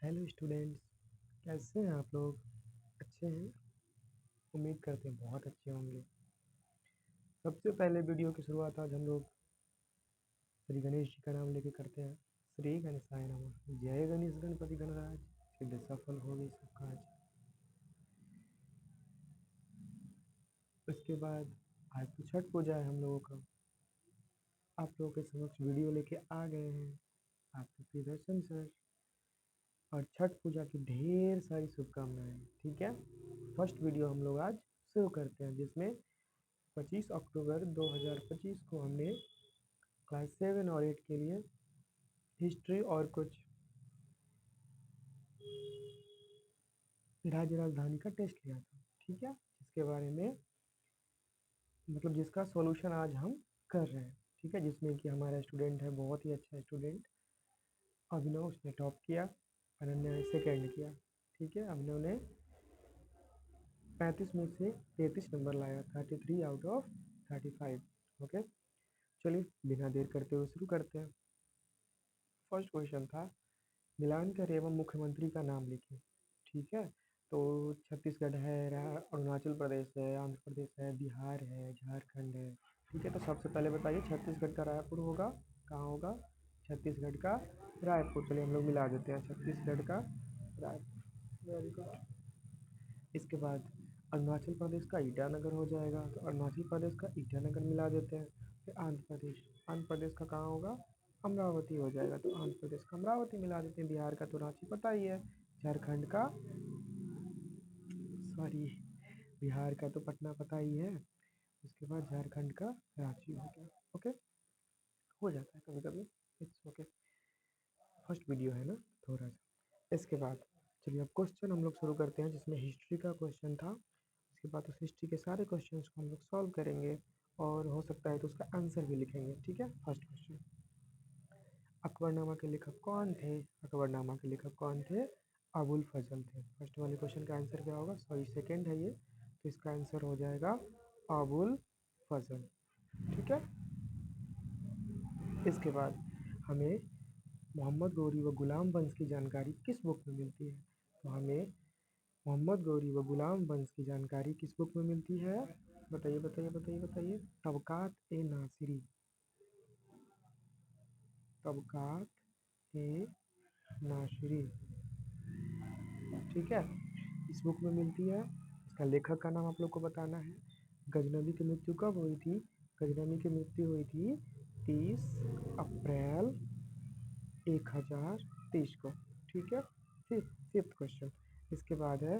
Hello students, कैसे हैं आप लोग? अच्छे हैं? उम्मीद करते हैं बहुत अच्छे होंगे। सबसे पहले वीडियो की शुरुआत आज हम लोग श्री गणेश जी का नाम लेके करते हैं। श्री गणेशाय नमः। जय गणेश गणपति गणराज। सिद्ध सफल हो गई सब काज। उसके बाद आज तो छठ पूजा है हम लोगों का। आप लोगों के समक्ष वीडियो लेके आ गए हैं आपके प्रियदर्शन सर। और छठ पूजा की ढेर सारी शुभकामनाएं। ठीक है, फर्स्ट वीडियो हम लोग आज शुरू करते हैं, जिसमें 25 अक्टूबर 2025 को हमने क्लास 7 और 8 के लिए हिस्ट्री और कुछ राज्य राजधानी का टेस्ट लिया था। ठीक है, जिसके बारे में मतलब जिसका सॉल्यूशन आज हम कर रहे हैं। ठीक है, जिसमें कि हमारा स्टूडेंट है, बहुत ही अच्छा स्टूडेंट अभिनव, उसने टॉप किया। अनन्या ने सेकेंड किया। ठीक है, अभिनव ने 35 में से 33 नंबर लाया, 33 आउट ऑफ 35। ओके, चलिए बिना देर करते हुए शुरू करते हैं। फर्स्ट क्वेश्चन था, मिलान कर एवं मुख्यमंत्री का नाम लिखें। ठीक है, तो छत्तीसगढ़ है, अरुणाचल प्रदेश है, आंध्र प्रदेश है, बिहार है, झारखंड है। ठीक है, तो सबसे पहले बताइए छत्तीसगढ़ का रायपुर होगा, कहाँ होगा? छत्तीसगढ़ का रायपुर। चलिए हम लोग मिला देते हैं छत्तीसगढ़ का रायपुर। Very good. इसके बाद अरुणाचल प्रदेश का ईटानगर हो जाएगा, तो अरुणाचल प्रदेश का ईटानगर मिला देते हैं। फिर आंध्र प्रदेश का कहाँ होगा? अमरावती हो जाएगा, तो आंध्र प्रदेश का अमरावती मिला देते हैं। बिहार का तो रांची पता ही है। झारखंड का सॉरी बिहार का तो पटना पता ही है। उसके बाद झारखंड का रांची हो गया। ओके, हो जाता है कभी कभी, इट्स ओके। फर्स्ट वीडियो है ना, थोड़ा सा। इसके बाद चलिए अब क्वेश्चन हम लोग शुरू करते हैं, जिसमें हिस्ट्री का क्वेश्चन था। उसके बाद उस हिस्ट्री के सारे क्वेश्चंस को हम लोग सॉल्व करेंगे, और हो सकता है तो उसका आंसर भी लिखेंगे। ठीक है, फर्स्ट क्वेश्चन, अकबरनामा के लेखक कौन थे? अकबरनामा के लेखक कौन थे? अबुल फजल थे। फर्स्ट वाले क्वेश्चन का आंसर क्या होगा? सॉरी, सेकंड है ये, तो इसका आंसर हो जाएगा अबुल फजल। ठीक है, इसके बाद हमें मोहम्मद गौरी व गुलाम वंश की जानकारी किस बुक में मिलती है? तो हमें मोहम्मद गौरी व गुलाम वंश की जानकारी किस बुक में मिलती है? बताइए बताइए बताइए बताइए। तबकात ए नासिरी। तबकात ए नासिरी। ठीक है, इस बुक में मिलती है। इसका लेखक का नाम आप लोग को बताना है। गजनवी की मृत्यु कब हुई थी? गजनवी की मृत्यु हुई थी 30 अप्रैल 1030 को। ठीक है, फिफ्थ क्वेश्चन। इसके बाद है,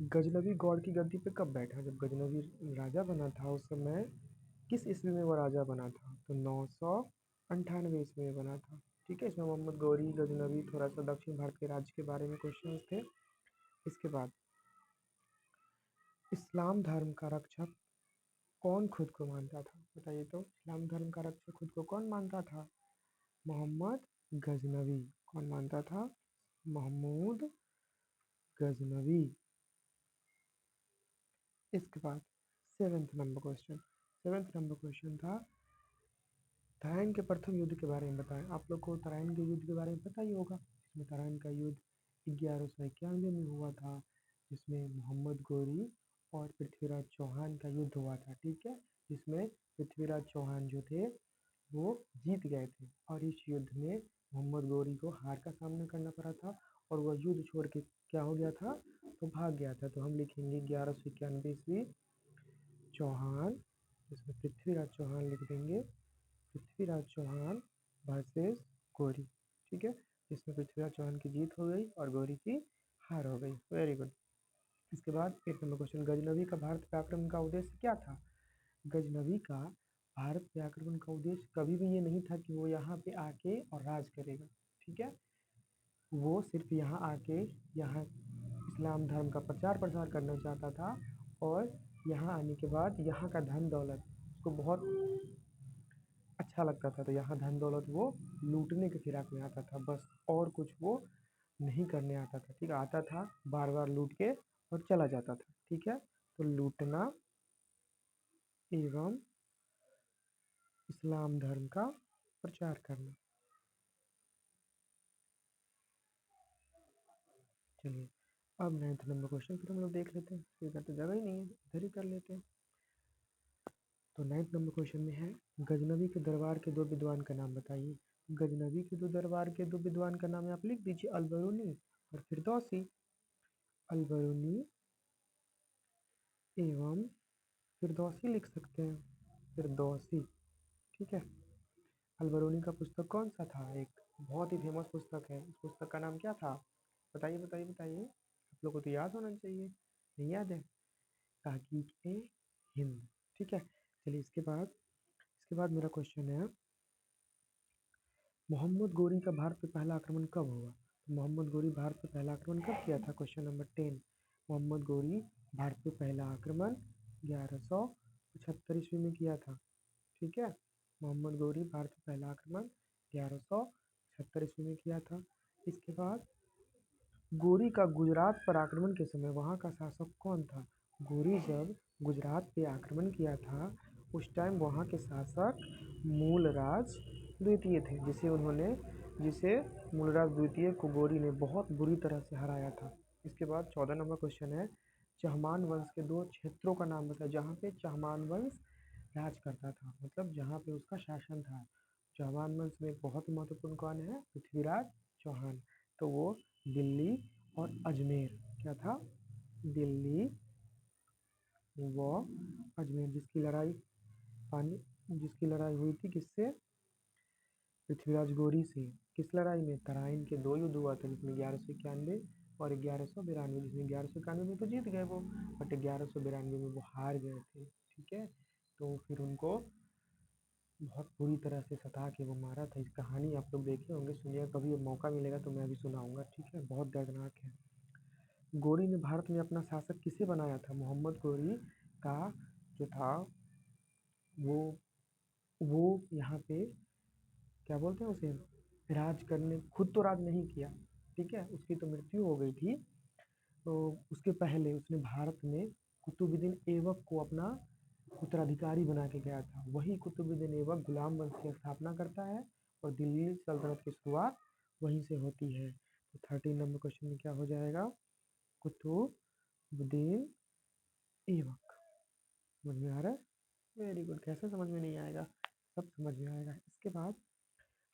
गजनवी गौड़ की गद्दी पे कब बैठा? जब गजनवी राजा बना था उस समय किस ईस्वी में वो राजा बना था? तो 998 ईस्वी में बना था। ठीक है, इसमें मोहम्मद गौरी, गजनवी, थोड़ा सा दक्षिण भारत के राज्य के बारे में क्वेश्चन थे। इसके बाद इस्लाम धर्म का रक्षक कौन खुद को मानता था? बताइए तो, इस्लाम धर्म का रक्षक खुद को कौन मानता था? मोहम्मद गजनवी। कौन मानता था? महमूद गजनवी। इसके बाद seventh number question. Seventh number question था, तराइन के प्रथम युद्ध के बारे में बताएं। आप लोग को तराइन के युद्ध के बारे में पता ही होगा। इसमें तराइन का युद्ध 1191 में हुआ था, जिसमें मोहम्मद गौरी और पृथ्वीराज चौहान का युद्ध हुआ था। ठीक है, जिसमें पृथ्वीराज चौहान जो थे वो जीत गए थे, और इस युद्ध में मोहम्मद गौरी को हार का सामना करना पड़ा था, और वह युद्ध छोड़ के क्या हो गया था? तो भाग गया था। तो हम लिखेंगे 1191 ईस्वी चौहान, इसमें पृथ्वीराज चौहान लिख देंगे। पृथ्वीराज चौहान वर्सेस गौरी। ठीक है, इसमें पृथ्वीराज चौहान की जीत हो गई और गौरी की हार हो गई। Very good. इसके बाद एक नंबर क्वेश्चन, गजनवी का भारत पे आक्रमण का उद्देश्य क्या था? गजनवी का भारत पे आक्रमण का उद्देश्य कभी भी ये नहीं था कि वो यहाँ पे आके और राज करेगा। ठीक है, वो सिर्फ यहाँ आके यहाँ इस्लाम धर्म का प्रचार प्रसार करना चाहता था, और यहाँ आने के बाद यहाँ का धन दौलत उसको बहुत अच्छा लगता था, तो यहाँ धन दौलत वो लूटने के फिराक में आता था बस, और कुछ वो नहीं करने आता था। ठीक है, आता था बार बार लूट के और चला जाता था। ठीक है, तो लूटना एवं इस्लाम धर्म का प्रचार करना। चलिए अब 9th नंबर क्वेश्चन फिर हम लोग देख लेते हैं, इधर तो जगह ही नहीं है, इधर ही कर लेते हैं। तो 9th नंबर क्वेश्चन में है, गजनवी के दरबार के दो विद्वान का नाम बताइए। गजनवी के दो दरबार के दो विद्वान का नाम आप लिख दीजिए, अलबरूनी और फिरदौसी। अलबरूनी एवं फिरदौसी लिख सकते हैं, फिरदौसी। ठीक है। अलबरूनी का पुस्तक कौन सा था? एक बहुत ही फेमस पुस्तक है, इस पुस्तक का नाम क्या था? बताइए बताइए बताइए, आप लोग को तो याद होना चाहिए, नहीं याद है? तहकीक ए हिंद। ठीक है। चलिए इसके बाद मेरा क्वेश्चन है, मोहम्मद गोरी का भारत पे पहला आक्रमण कब हुआ? तो मोहम्मद गोरी भारत पे पहला आक्रमण कब किया था? Question number 10। मोहम्मद गोरी भारत पे पहला आक्रमण 1175 ईस्वी में किया था। ठीक है। मोहम्मद गोरी भारत पे पहला आक्रमण 1176 ईस्वी में किया था। इसके बाद गोरी का गुजरात पर आक्रमण के समय वहाँ का शासक कौन था? गोरी जब गुजरात पे आक्रमण किया था उस टाइम वहाँ के शासक मूलराज द्वितीय थे, जिसे मूलराज द्वितीय को गोरी ने बहुत बुरी तरह से हराया था। इसके बाद 14 नंबर क्वेश्चन है, चहमान वंश के दो क्षेत्रों का नाम बताया जहाँ पे चहमान वंश राज करता था, मतलब जहाँ पे उसका शासन था। चौहान वंश में एक बहुत ही महत्वपूर्ण कौन है? पृथ्वीराज चौहान। तो वो दिल्ली और अजमेर, क्या था? दिल्ली व अजमेर, जिसकी लड़ाई हुई थी किससे? पृथ्वीराज गौरी से। किस लड़ाई में? तराइन के दो युद्ध हुआ था, जिसमें 1191 और 1192, जिसमें 1191 में तो जीत गए वो, बट 1192 में वो हार गए थे। ठीक है। तो फिर उनको बहुत बुरी तरह से सता के वो मारा था। इस कहानी आप लोग देखे होंगे, सुनिए, कभी मौका मिलेगा तो मैं भी सुनाऊंगा। ठीक है, बहुत दर्दनाक है। गोरी ने भारत में अपना शासक किसे बनाया था? मोहम्मद गोरी का जो था वो वो यहाँ पे क्या बोलते हैं उसे, राज करने, खुद तो राज नहीं किया। ठीक है, उसकी तो मृत्यु हो गई थी। तो उसके पहले उसने भारत में कुतुबुद्दीन ऐबक को अपना उत्तराधिकारी बना के गया था। वही कुतुबुद्दीन ऐबक गुलाम वंश की स्थापना करता है और दिल्ली सल्तनत की शुरुआत वहीं से होती है। तो 13 नंबर क्वेश्चन में क्या हो जाएगा? कुतुबुद्दीन ऐबक। समझ में आ रहा है? Very good. कैसे समझ में नहीं आएगा? सब समझ में आएगा। इसके बाद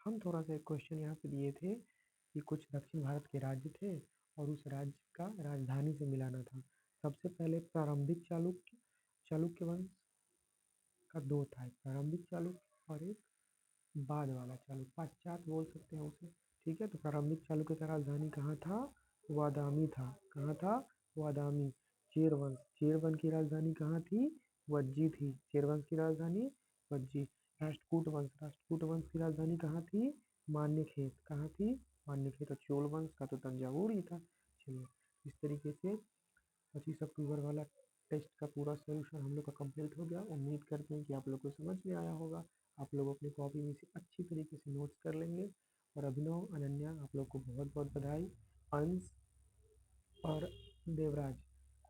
हम थोड़ा सा एक क्वेश्चन यहाँ पे दिए थे कि कुछ दक्षिण भारत के राज्य थे और उस राज्य का राजधानी से मिलाना था। सबसे पहले प्रारंभिक चालुक्य चालुक्य वंश का दो था, एक प्रारंभिक चालुक्य और एक बाद वाला चालुक्य, पश्चात बोल सकते हैं उसे। ठीक है। तो प्रारंभिक चालुक्य का राजधानी कहाँ था? वादामी था। कहाँ था? वादामी। चेर वंश की राजधानी कहाँ थी? वज्जी थी। चेर वंश की राजधानी वज्जी। राष्ट्रकूट वंश की राजधानी कहाँ थी? मान्यखेत। कहाँ थी? मान्यखेत। और चोल वंश का तो तंजावुर ही था। चलिए, इस तरीके से 25 अक्टूबर वाला टेस्ट का पूरा सोल्यूशन हम लोग का कंप्लीट हो गया। उम्मीद करते हैं कि आप लोग को समझ में आया होगा। आप लोग अपनी कॉपी में से अच्छी तरीके से नोट्स कर लेंगे। और अभिनव, अनन्या, आप लोग को बहुत बहुत बधाई। अंश और देवराज,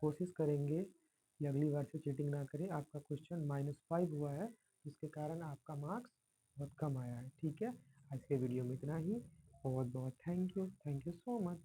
कोशिश करेंगे कि अगली बार से चीटिंग ना करें। आपका क्वेश्चन -5 हुआ है, जिसके कारण आपका मार्क्स बहुत कम आया है। ठीक है। आज के वीडियो में इतना ही। बहुत बहुत थैंक यू सो मच।